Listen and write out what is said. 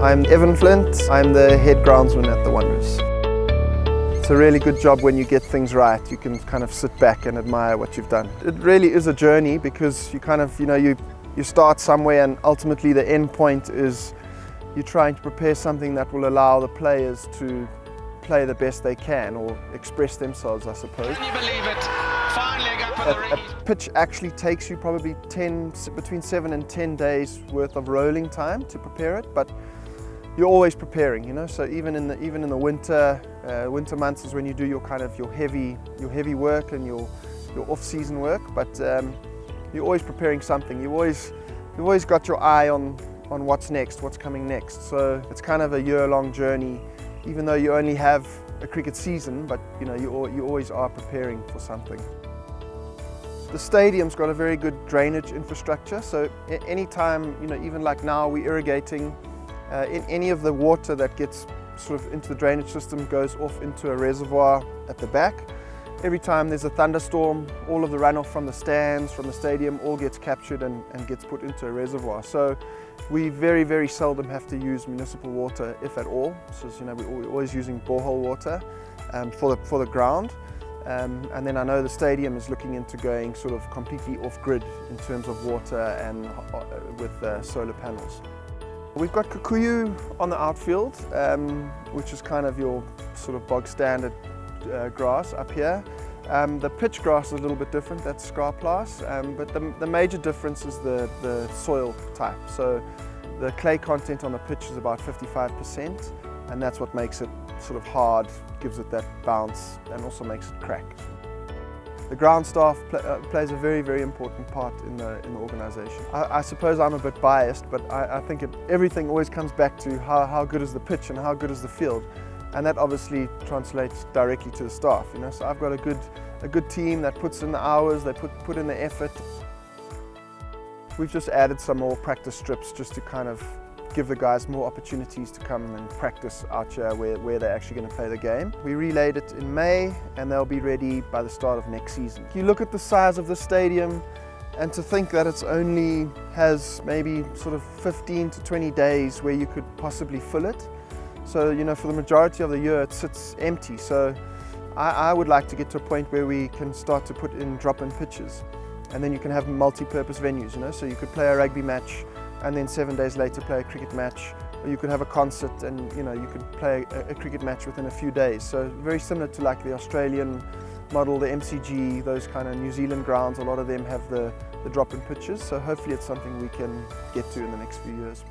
I'm Flint. I'm the head groundsman at the Wanderers. It's a really good job when you get things right. You can kind of sit back and admire what you've done. It really is a journey because you kind of, you start somewhere and ultimately the end point is you're trying to prepare something that will allow the players to play the best they can or express themselves, I suppose. Can you believe it? Finally a gap for the reed. A pitch actually takes you probably between 7 and 10 days worth of rolling time to prepare it, but you're always preparing, so even in the winter months is when you do your heavy work and your off-season work, but you're always preparing something. You always got your eye on what's next, what's coming next. So it's kind of a year-long journey, even though you only have a cricket season, but you always are preparing for something. The stadium's got a very good drainage infrastructure, so anytime, even like now we're irrigating, in any of the water that gets sort of into the drainage system goes off into a reservoir at the back. Every time there's a thunderstorm, all of the runoff from the stands, from the stadium, all gets captured and gets put into a reservoir. So we very, very seldom have to use municipal water, if at all. So we're always using borehole water for the ground. And then I know the stadium is looking into going sort of completely off-grid in terms of water and with solar panels. We've got kikuyu on the outfield, which is kind of your sort of bog standard grass up here. The pitch grass is a little bit different, that's scarplas, but the major difference is the soil type. So the clay content on the pitch is about 55%, and that's what makes it sort of hard, gives it that bounce, and also makes it crack. The ground staff plays a very, very important part in the organisation. I suppose I'm a bit biased, but I think everything always comes back to how good is the pitch and how good is the field, and that obviously translates directly to the staff. So I've got a good team that puts in the hours, they put in the effort. We've just added some more practice strips just to kind of give the guys more opportunities to come and practice out here where they're actually going to play the game. We relayed it in May and they'll be ready by the start of next season. You look at the size of the stadium and to think that it's only has maybe sort of 15 to 20 days where you could possibly fill it. So for the majority of the year it sits empty. So I would like to get to a point where we can start to put in drop-in pitches, and then you can have multi-purpose venues, so you could play a rugby match and then 7 days later play a cricket match, or you could have a concert and you could play a cricket match within a few days. So very similar to like the Australian model, the MCG, those kind of New Zealand grounds, a lot of them have the drop-in pitches, so hopefully it's something we can get to in the next few years.